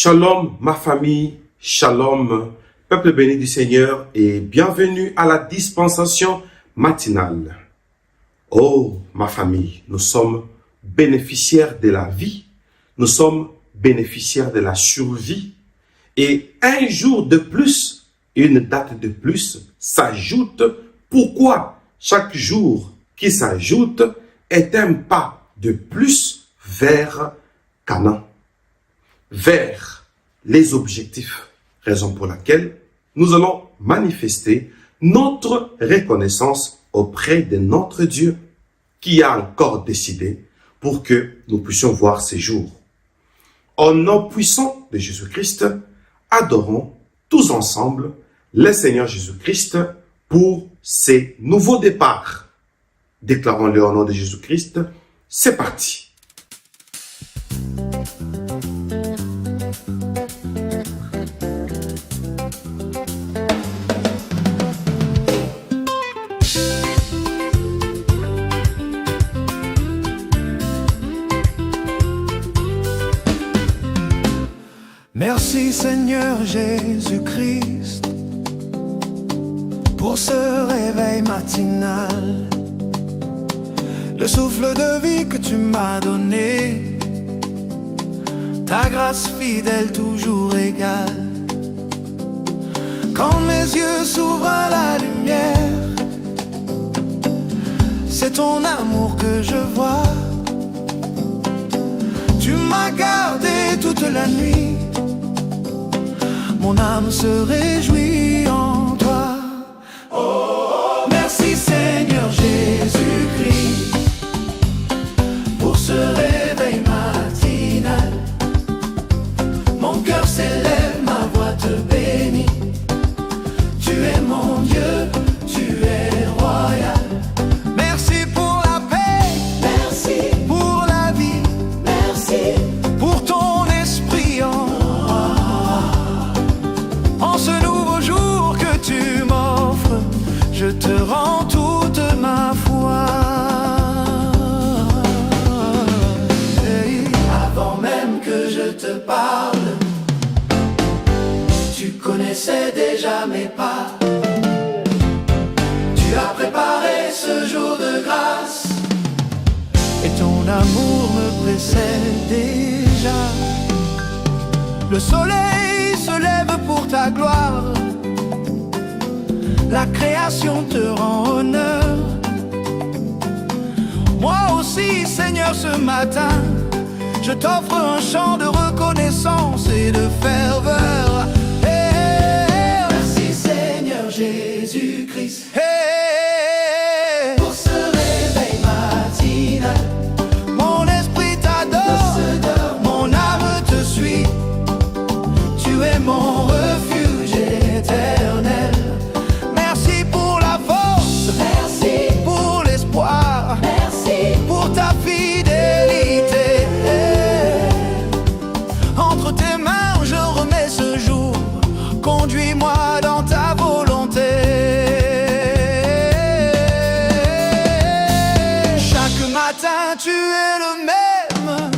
Shalom ma famille, shalom peuple béni du Seigneur et bienvenue à la dispensation matinale. Oh ma famille, nous sommes bénéficiaires de la vie, nous sommes bénéficiaires de la survie et un jour de plus, une date de plus s'ajoute. Pourquoi chaque jour qui s'ajoute est un pas de plus vers Canaan, vers les objectifs, raison pour laquelle nous allons manifester notre reconnaissance auprès de notre Dieu qui a encore décidé pour que nous puissions voir ces jours. Au nom puissant de Jésus-Christ, adorons tous ensemble le Seigneur Jésus-Christ pour ces nouveaux départs. Déclarons-le au nom de Jésus-Christ. C'est parti. Merci Seigneur Jésus-Christ pour ce réveil matinal, le souffle de vie que tu m'as donné, ta grâce fidèle toujours égale. Quand mes yeux s'ouvrent à la lumière, c'est ton amour que je vois. Tu m'as gardé toute la nuit, mon âme se réjouit en toi. Oh, merci Seigneur Jésus-Christ pour ce réveil matinal. Mon cœur s'élève, ma voix te bénit. Tu es mon Dieu, tu es royal. Merci pour la paix, merci pour la vie, merci pour ton esprit en ce nouveau jour que tu m'offres, je te rends toute ma foi. Hey. Avant même que je te parle, tu connaissais déjà mes pas. Tu as préparé ce jour de grâce et ton amour me précède déjà. Le soleil se lève pour ta gloire, la création te rend honneur. Moi aussi Seigneur ce matin, je t'offre un chant de reconnaissance et de ferveur. Hey, merci Seigneur Jésus-Christ. Hey, pour ce réveil matinal, mon esprit t'adore, mon âme te suit. Tu es mon refuge éternel. Merci pour la force, merci pour l'espoir, merci pour ta fidélité. Entre tes mains je remets ce jour, conduis-moi dans ta volonté. Chaque matin tu es le même,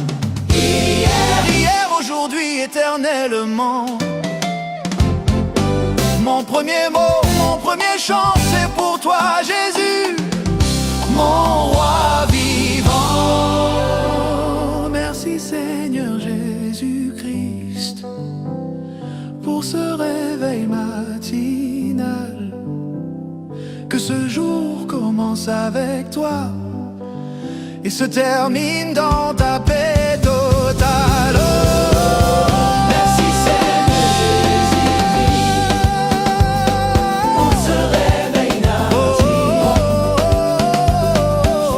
hier, aujourd'hui, éternellement. Mon premier mot, mon premier chant, c'est pour toi, Jésus, mon roi vivant. Merci Seigneur Jésus-Christ pour ce réveil matinal. Que ce jour commence avec toi et se termine dans ta paix totale. Merci Seigneur Jésus-Christ pour ce réveil matinal.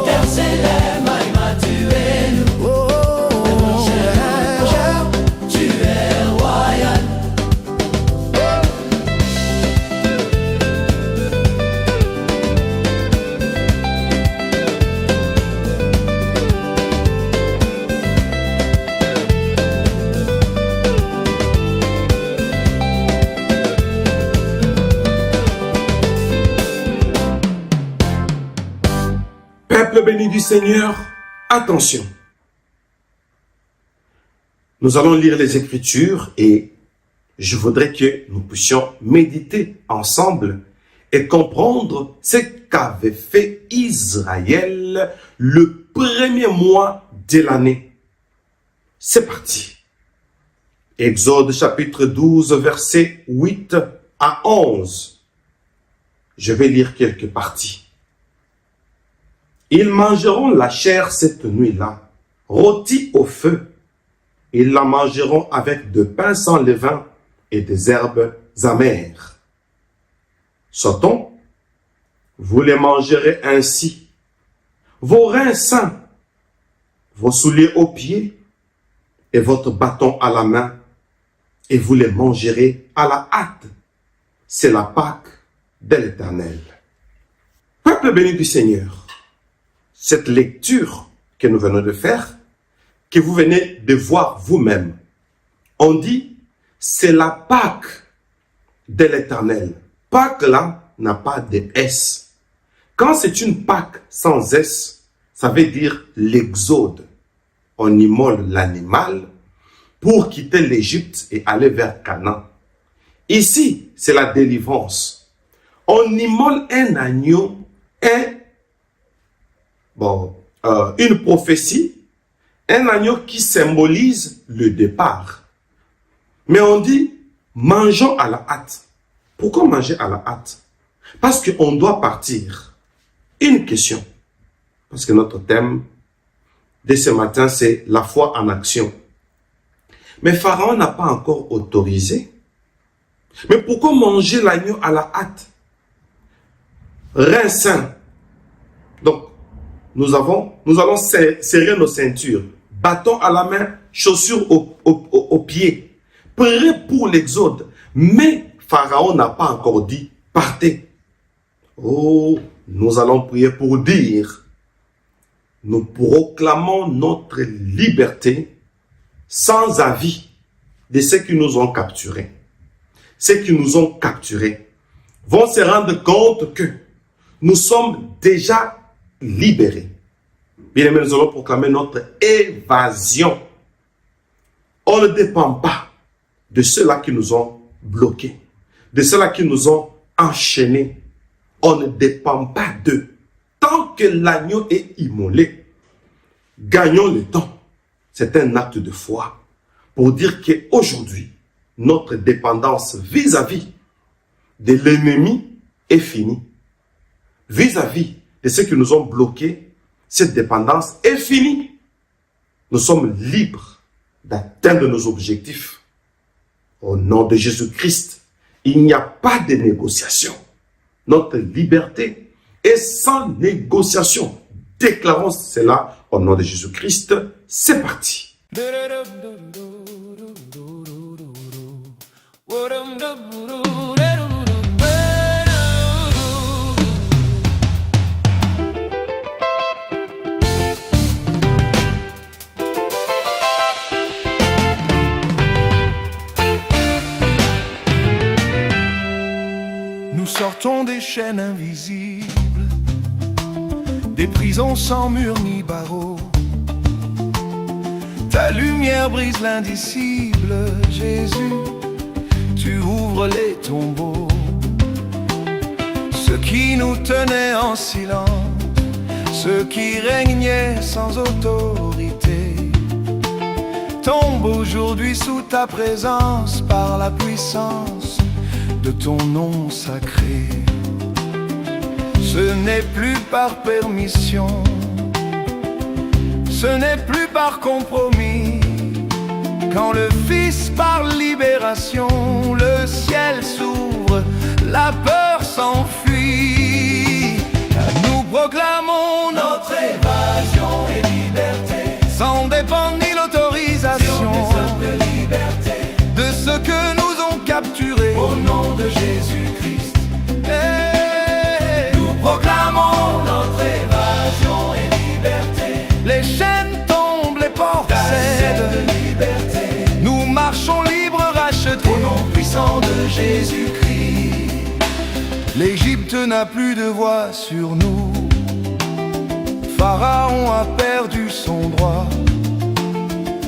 Terre s'élève, Maïma, tu es nous. Tu es royal. Peuple béni du Seigneur, attention. Nous allons lire les Écritures et je voudrais que nous puissions méditer ensemble et comprendre ce qu'avait fait Israël le premier mois de l'année. C'est parti. Exode chapitre 12, versets 8 à 11. Je vais lire quelques parties. Ils mangeront la chair cette nuit-là, rôtie au feu. Ils la mangeront avec de pain sans levain et des herbes amères. Sautons, vous les mangerez ainsi, vos reins sains, vos souliers aux pieds et votre bâton à la main, et vous les mangerez à la hâte. C'est la Pâque de l'Éternel. Peuple béni du Seigneur, cette lecture que nous venons de faire, que vous venez de voir vous-même, on dit, c'est la Pâque de l'Éternel. Pâque là n'a pas de S. Quand c'est une Pâque sans S, ça veut dire l'exode. On immole l'animal pour quitter l'Égypte et aller vers Canaan. Ici, c'est la délivrance. On immole un agneau, une prophétie, un agneau qui symbolise le départ. Mais on dit, mangeons à la hâte. Pourquoi manger à la hâte? Parce qu'on doit partir. Une question, parce que notre thème de ce matin, c'est la foi en action. Mais Pharaon n'a pas encore autorisé. Mais pourquoi manger l'agneau à la hâte? Rein sain. Donc, nous allons serrer nos ceintures, bâton à la main, chaussures aux pieds, prêts pour l'exode. Mais Pharaon n'a pas encore dit, partez. Oh, nous allons prier pour dire, nous proclamons notre liberté sans avis de ceux qui nous ont capturés. Ceux qui nous ont capturés vont se rendre compte que nous sommes déjà libérés. Bien aimés, nous allons proclamer notre évasion. On ne dépend pas de ceux-là qui nous ont bloqués, de ceux-là qui nous ont enchaînés. On ne dépend pas d'eux. Tant que l'agneau est immolé, gagnons le temps. C'est un acte de foi pour dire qu'aujourd'hui, notre dépendance vis-à-vis de l'ennemi est finie. Vis-à-vis de ceux qui nous ont bloqués, cette dépendance est finie. Nous sommes libres d'atteindre nos objectifs. Au nom de Jésus-Christ, il n'y a pas de négociation. Notre liberté est sans négociation. Déclarons cela au nom de Jésus-Christ. C'est parti. Nous sortons des chaînes invisibles, des prisons sans murs ni barreaux. Ta lumière brise l'indicible, Jésus, tu ouvres les tombeaux. Ceux qui nous tenaient en silence, ceux qui régnaient sans autorité, tombent aujourd'hui sous ta présence par la puissance de ton nom sacré. Ce n'est plus par permission, ce n'est plus par compromis. Quand le Fils par libération, le ciel s'ouvre, la peur s'enfuit. Nous proclamons notre évasion et liberté, sans dépendre ni l'autorisation de liberté de ceux que nous ont capturés. Au nom de Jésus-Christ, nous proclamons notre évasion et liberté. Les chaînes tombent, les portes cèdent. Nous marchons libres, rachetés au nom puissant de Jésus-Christ. L'Égypte n'a plus de voix sur nous. Pharaon a perdu son droit.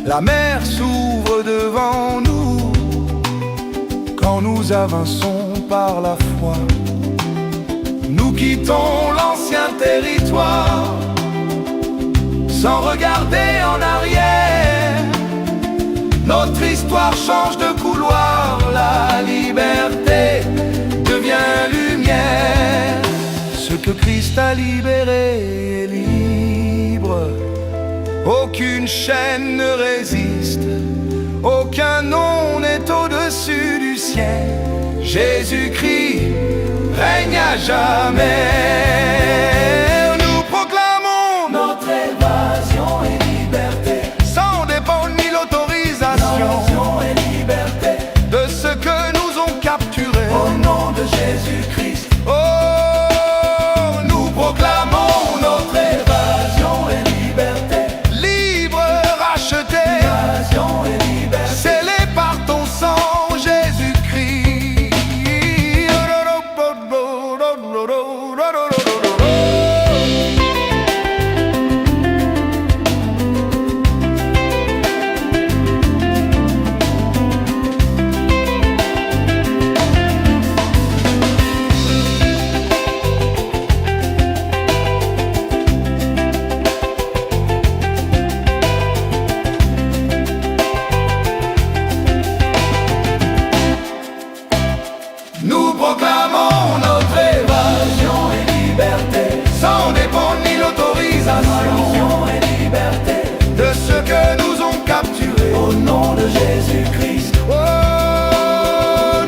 La mer s'ouvre devant nous quand nous avançons par la foi. Nous quittons l'ancien territoire sans regarder en arrière. Notre histoire change de couloir, la liberté devient lumière. Ce que Christ a libéré est libre. Aucune chaîne ne résiste, aucun nom n'est au-dessus du ciel. Jésus-Christ règne à jamais. Nous proclamons notre évasion et liberté, sans dépendre ni l'autorisation et liberté de ce que nous ont capturé. Au nom de Jésus-Christ, oh, nous proclamons notre évasion et liberté, libre, racheté, scellé par ton sang, Jésus-Christ. Nous proclamons notre évasion et liberté, sans dépendre ni l'autorisation et liberté de ce que nous ont capturé. Au nom de Jésus-Christ, oh,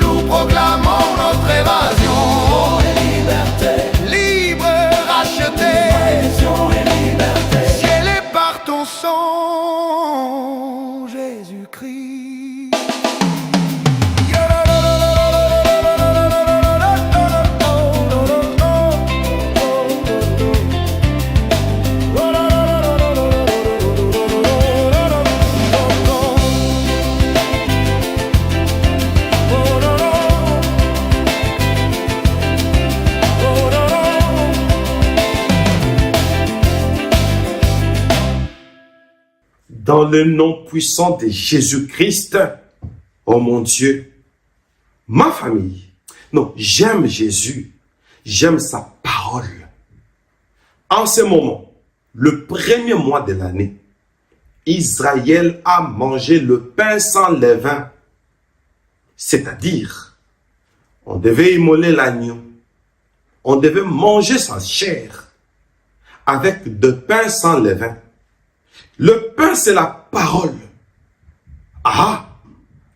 nous proclamons notre évasion et liberté, libre, racheté, et liberté, scellé par ton sang, Jésus-Christ. Dans le nom puissant de Jésus-Christ, oh mon Dieu, ma famille, non, j'aime Jésus, j'aime sa parole. En ce moment, le premier mois de l'année, Israël a mangé le pain sans levain, c'est-à-dire, on devait immoler l'agneau, on devait manger sa chair avec de pain sans levain. Le pain, c'est la parole. Ah,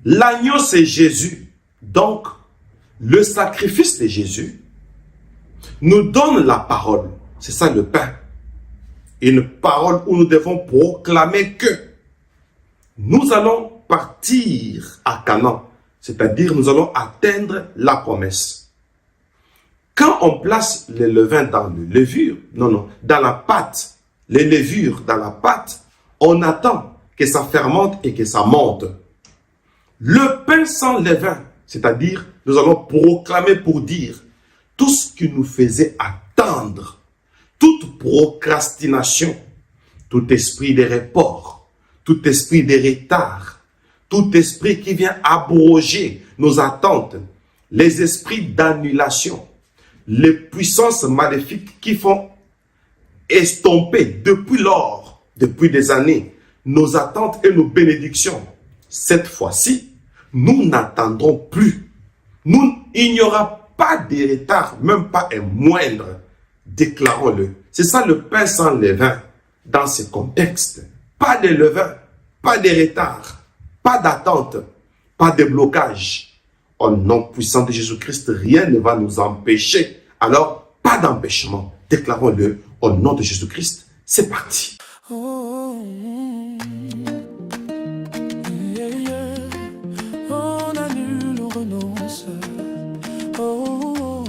l'agneau, c'est Jésus. Donc, le sacrifice de Jésus nous donne la parole. C'est ça le pain. Une parole où nous devons proclamer que nous allons partir à Canaan. C'est-à-dire, nous allons atteindre la promesse. Quand on place le levain dans le levure, dans la pâte, les levures dans la pâte, on attend que ça fermente et que ça monte. Le pain sans levain, c'est-à-dire, nous allons proclamer pour dire tout ce qui nous faisait attendre, toute procrastination, tout esprit de report, tout esprit de retard, tout esprit qui vient abroger nos attentes, les esprits d'annulation, les puissances maléfiques qui font estomper depuis lors, depuis des années, nos attentes et nos bénédictions. Cette fois-ci, nous n'attendrons plus. Il n'y aura pas de retard, même pas un moindre. Déclarons-le. C'est ça le pain sans levain dans ce contexte. Pas de levain, pas de retard, pas d'attente, pas de blocage. Au nom puissant de Jésus-Christ, rien ne va nous empêcher. Alors, pas d'empêchement. Déclarons-le au nom de Jésus-Christ. C'est parti. Oh, yeah, yeah. On annule, on renonce. Oh,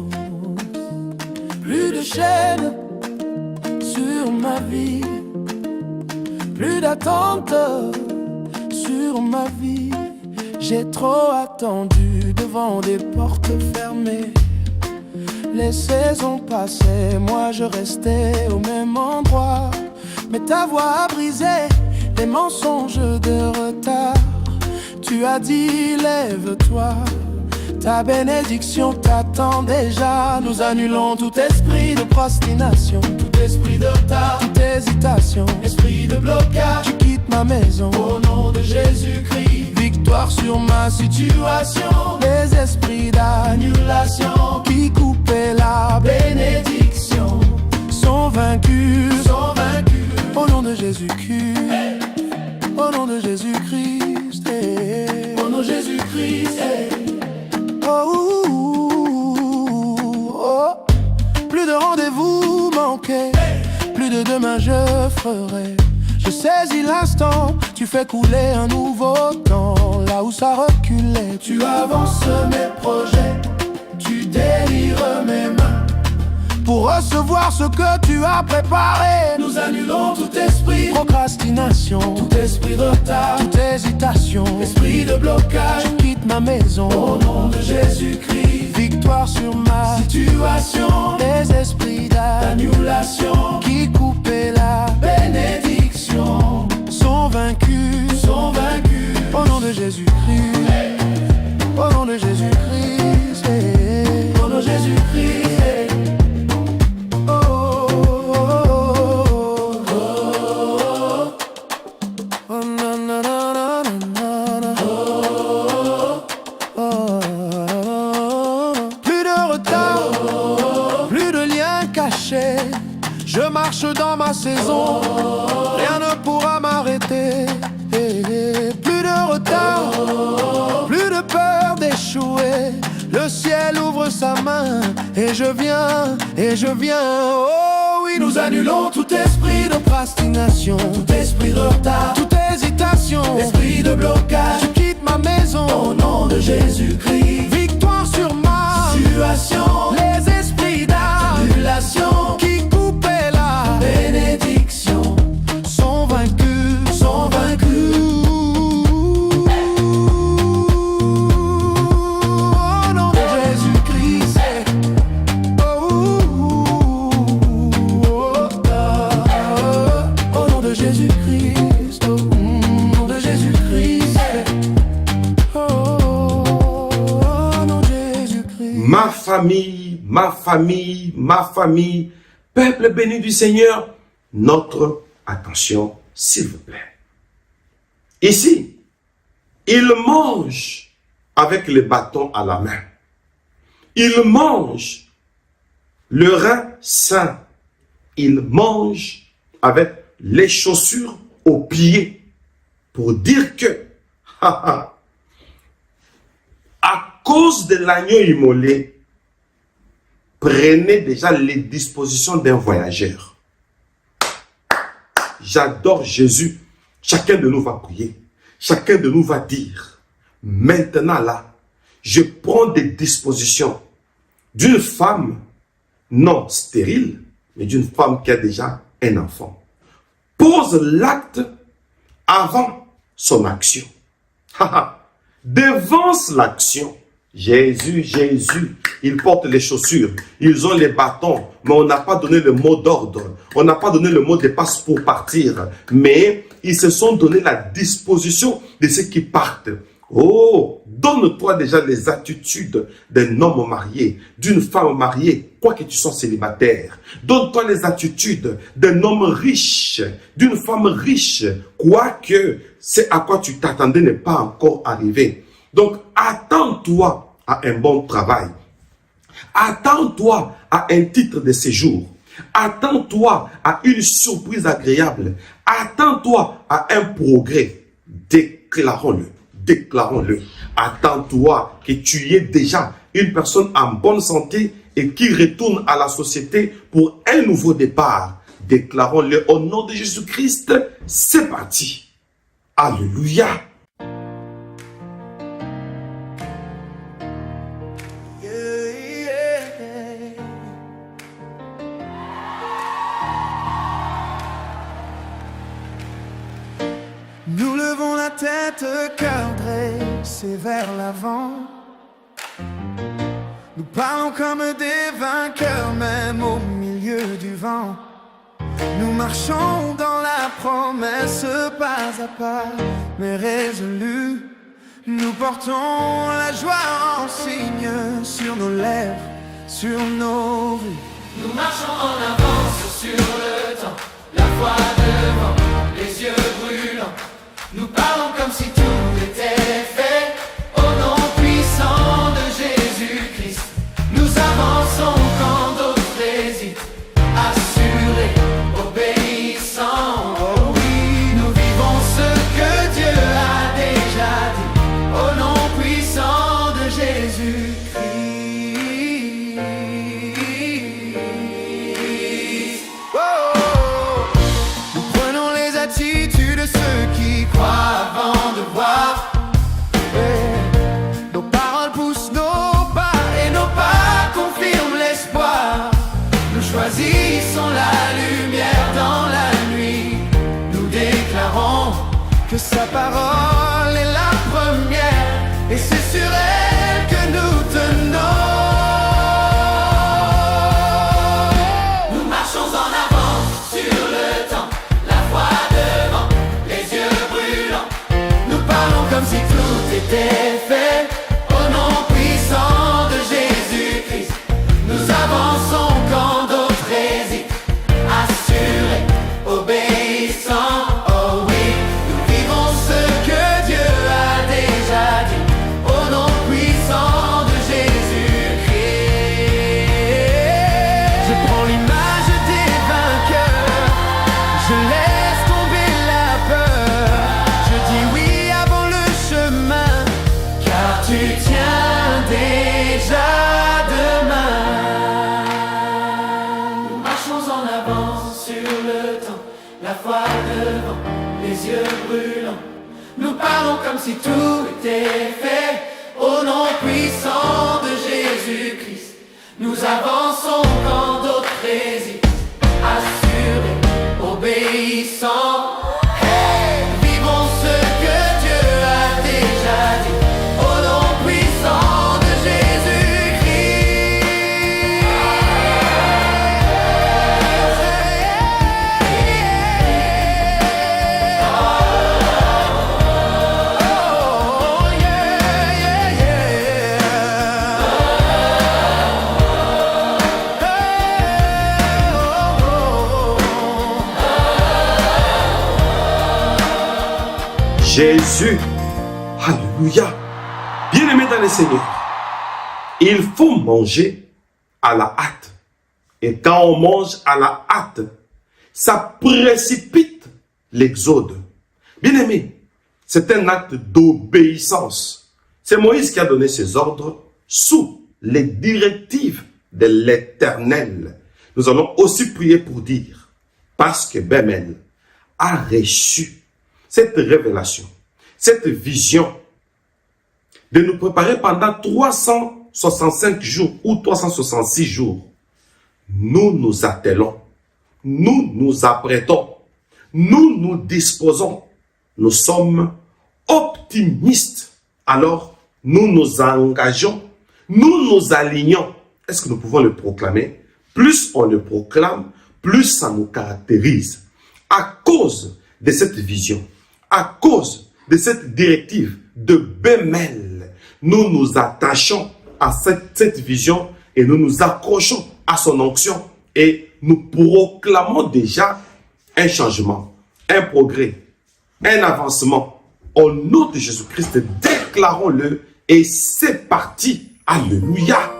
plus de chaînes sur ma vie, plus d'attente sur ma vie. J'ai trop attendu devant des portes fermées. Les saisons passaient, moi je restais au même endroit. Mais ta voix a brisé les mensonges de retard. Tu as dit lève-toi, ta bénédiction t'attend déjà. Nous annulons tout esprit de procrastination, tout esprit de retard, toute hésitation, esprit de blocage. Tu quittes ma maison au nom de Jésus-Christ. Victoire sur ma situation, les esprits d'annulation qui coupaient la bénédiction sont vaincus, au nom de Jésus-Christ, hey. Au nom de Jésus-Christ, hey. Au nom de Jésus-Christ, hey. Oh, oh. Plus de rendez-vous manqués, hey. Plus de demain je ferai. Je saisis l'instant, tu fais couler un nouveau temps. Là où ça reculait, tu avances mes projets, tu délivres mes mains pour recevoir ce que tu as préparé. Nous annulons tout esprit de procrastination, tout esprit de retard, toute hésitation, esprit de blocage. Je quitte ma maison au nom de Jésus-Christ. Victoire sur ma situation, les esprits d'annulation qui coupaient la bénédiction sont vaincus, au nom de Jésus-Christ, hey. Au nom de Jésus-Christ, hey. Au nom de Jésus-Christ, hey. Je marche dans ma saison, rien ne pourra m'arrêter. Plus de retard, plus de peur d'échouer. Le ciel ouvre sa main et je viens, Oh oui, nous annulons tout esprit de procrastination, tout esprit de retard, toute hésitation, esprit de blocage. Je quitte ma maison au nom de Jésus-Christ. Victoire sur ma situation, les esprits d'annulation qui coupaient la bénédiction sont vaincus, Au nom de Jésus-Christ, au nom de Jésus-Christ, au nom de Jésus-Christ, au nom de Jésus-Christ. Ma famille, ma famille, ma famille, peuple béni du Seigneur, notre attention, s'il vous plaît. Ici, il mange avec le bâton à la main. Il mange le rein sain. Il mange avec les chaussures aux pieds pour dire que, à cause de l'agneau immolé, prenez déjà les dispositions d'un voyageur. J'adore Jésus. Chacun de nous va prier. Chacun de nous va dire, maintenant là, je prends des dispositions d'une femme non stérile, mais d'une femme qui a déjà un enfant. Pose l'acte avant son action. Devance l'action. Jésus, ils portent les chaussures, ils ont les bâtons, mais on n'a pas donné le mot d'ordre, on n'a pas donné le mot de passe pour partir, mais ils se sont donné la disposition de ceux qui partent. Oh, donne-toi déjà les attitudes d'un homme marié, d'une femme mariée, quoi que tu sois célibataire. Donne-toi les attitudes d'un homme riche, d'une femme riche, quoique c'est à quoi tu t'attendais n'est pas encore arrivé. Donc, attends-toi à un bon travail. Attends-toi à un titre de séjour. Attends-toi à une surprise agréable. Attends-toi à un progrès. Déclarons-le. Déclarons-le. Attends-toi que tu aies déjà une personne en bonne santé et qui retourne à la société pour un nouveau départ. Déclarons-le au nom de Jésus-Christ. C'est parti. Alléluia. Nous levons la tête, cœur dressé vers l'avant. Nous parlons comme des vainqueurs, même au milieu du vent. Nous marchons dans la promesse pas à pas, mais résolus. Nous portons la joie en signe sur nos lèvres, sur nos rues. Nous marchons en avance sur le temps, la foi devant, les yeux brûlants. Nous parlons comme si tout était fait, au nom puissant de Jésus-Christ. Nous avançons quand d'autres hésitent, assurés, obéissants. Oh oui, Nous vivons ce que Dieu a déjà dit, au nom puissant de Jésus-Christ. oh, nous prenons les attitudes de ceux qui croient avant de voir. Ouais. Nos paroles poussent nos pas et nos pas confirment l'espoir. Nous choisissons la lumière dans la nuit. Nous déclarons que sa parole est la première, et c'est sur elle que nous tenons. Nous marchons en avant sur le temps, la foi devant, les yeux brûlants. Nous parlons comme si tout était fait, Au nom puissant de Jésus-Christ, nous avançons quand d'autres hésitent, assurés, obéissants. oh oui. Nous vivons ce que Dieu a déjà dit, au nom puissant de Jésus-Christ. Je prends l'image des vainqueurs, je laisse tomber la peur. Je dis oui avant le chemin, Car tu tiens déjà demain. Nous marchons en avant sur le temps, la foi devant, les yeux brûlants. Nous parlons comme si tout était fait, au nom puissant de Jésus-Christ. Nous avançons quand d'autres hésitent, assurés, obéissants. Vivons ce que Dieu a déjà dit, au nom puissant de oh yeah, yeah, yeah. Jésus. Alléluia. Bien-aimés dans le Seigneur, il faut manger à la hâte. Et quand on mange à la hâte, ça précipite l'exode. Bien-aimés, c'est un acte d'obéissance. C'est Moïse qui a donné ses ordres sous les directives de l'Éternel. Nous allons aussi prier pour dire, parce que Bémel a reçu cette révélation, cette vision de nous préparer pendant 365 jours ou 366 jours. Nous nous attelons, nous nous apprêtons, nous nous disposons, nous sommes optimistes. Alors, nous nous engageons, nous nous alignons. Est-ce que nous pouvons le proclamer? Plus on le proclame, plus ça nous caractérise. À cause de cette vision, à cause de cette directive de Bémel, nous nous attachons à cette vision et nous nous accrochons à son onction et nous proclamons déjà un changement, un progrès, un avancement. Au nom de Jésus-Christ, déclarons-le et c'est parti. Alléluia.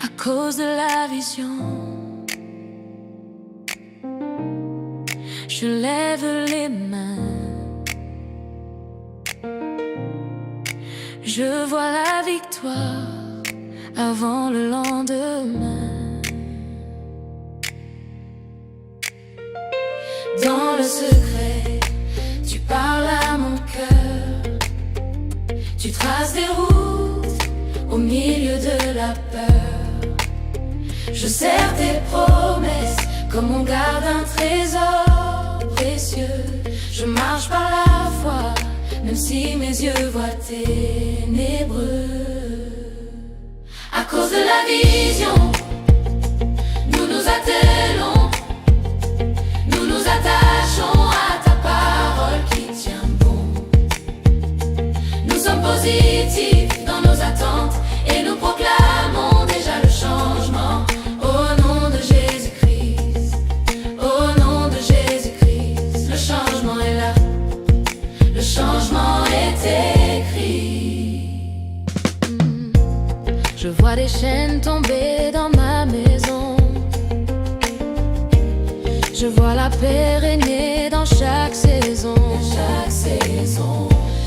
À cause de la vision, je lève les mains. Je vois la victoire avant le lendemain. Dans le secret, tu parles à mon cœur. Tu traces des routes au milieu de la peur. Je serre tes promesses comme on garde un trésor précieux. Je marche par la foi si mes yeux voient ténébreux. À cause de la vision, nous nous attelons, nous nous attachons à ta parole qui tient bon. Nous sommes positifs dans nos attentes et nous proclamons déjà le changement. Au nom de Jésus-Christ, au nom de Jésus-Christ, le changement est là, le changement est écrit. Je vois des chaînes tomber dans ma maison. Je vois la paix régner dans chaque saison.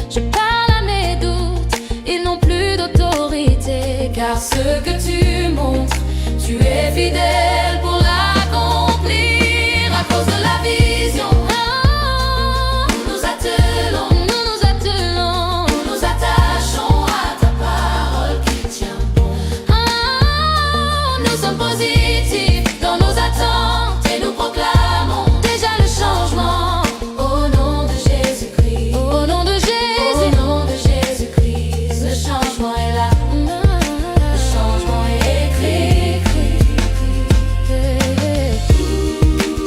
Je parle à mes doutes, ils n'ont plus d'autorité. Car ce que tu montres, tu es fidèle pour l'accomplir. À cause de la vision, nous nous attelons, nous nous attachons à ta parole qui tient bon. Nous sommes positifs dans nos attentes et nous proclamons déjà le changement. Au nom de Jésus-Christ, au nom de Jésus, au nom de Jésus-Christ, le changement est là, le changement est écrit.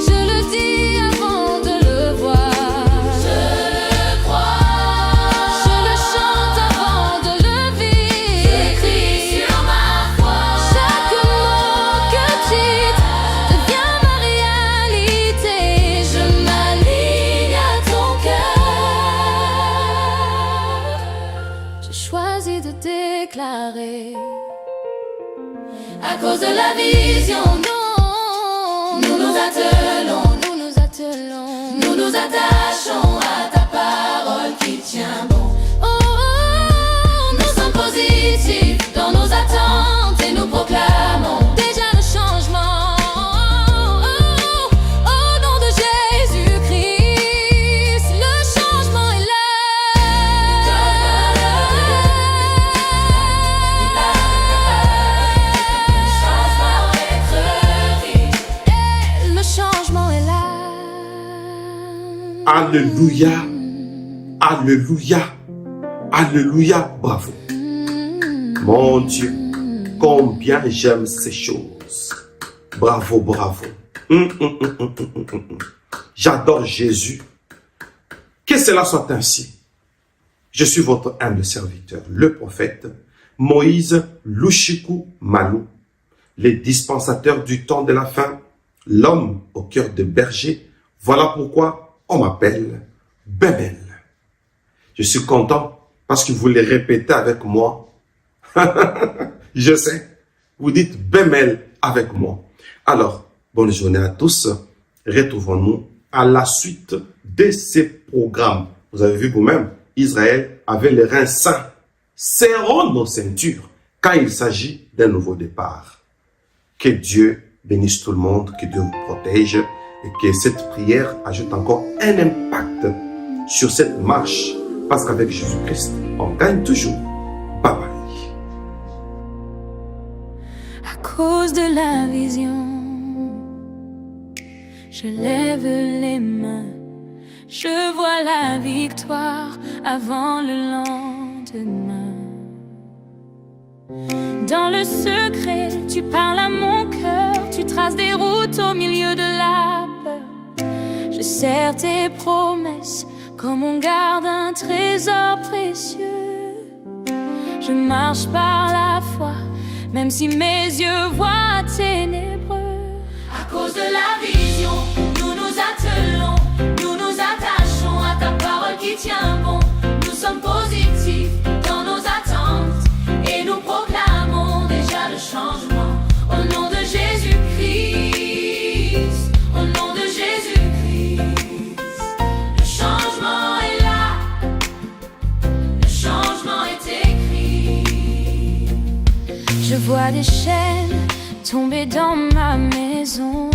Je le dis avant de le voir, je le crois, je le chante avant de le vivre, j'écris sur ma foi. Chaque mot que tu devient ma réalité. Je m'aligne à ton cœur. J'ai choisi de déclarer. À cause de la vision, nous nous attelons, nous nous attachons à ta parole qui tient bon. Nous sommes positifs dans nos attentes et nous proclamons déjà le changement. Au nom de Jésus-Christ, le changement est là. Le changement est là. Alléluia, alléluia, alléluia, bravo. Mon Dieu, combien j'aime ces choses. Bravo, bravo. J'adore Jésus. Que cela soit ainsi. Je suis votre humble serviteur, le prophète Moïse Lushiku Malou, les dispensateurs du temps de la fin, l'homme au cœur de berger. Voilà pourquoi on m'appelle Bemel. Je suis content parce que vous les répétez avec moi. Je sais, vous dites Bemel avec moi. Alors, bonne journée à tous. Retrouvons-nous à la suite de ces programmes. Vous avez vu vous-même, Israël avait les reins sains. Serrons nos ceintures quand il s'agit d'un nouveau départ. Que Dieu bénisse tout le monde, que Dieu vous protège et que cette prière ajoute encore un impact sur cette marche. Parce qu'avec Jésus-Christ, on gagne toujours. Bye bye. À cause de la vision, je lève les mains. Je vois la victoire avant le lendemain. Dans le secret, tu parles à mon cœur. Tu traces des routes au milieu de la peur. Je serre tes promesses comme on garde un trésor précieux. Je marche par la foi, même si mes yeux voient ténébreux. À cause de la vision, nous nous attelons, nous nous attachons à ta parole qui tient bon. Nous sommes positifs dans nos attentes et nous proclamons déjà le changement. Au nom de Jésus-Christ, au nom de Jésus-Christ, le changement est là, le changement est écrit. Je vois des chaînes tomber dans ma maison.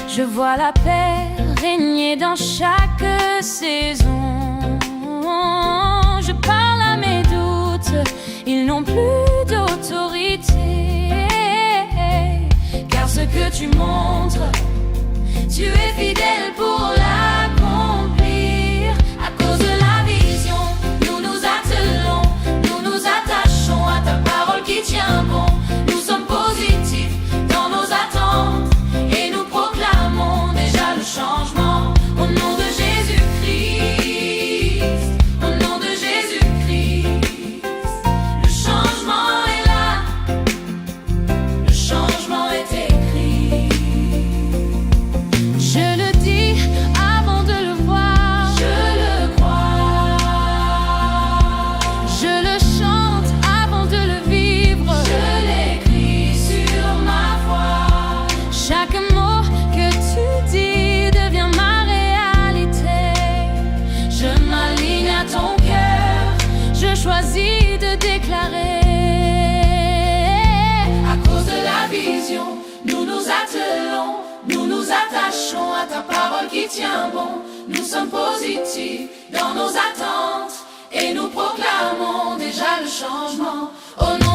Je vois la paix régner dans chaque saison. Je parle à mes doutes, ils n'ont plus d'autorité. Car ce que tu montres, tu es fidèle pour l'accomplir. attelons, nous nous attachons à ta parole qui tient bon. Nous sommes positifs dans nos attentes et nous proclamons déjà le changement. Au nom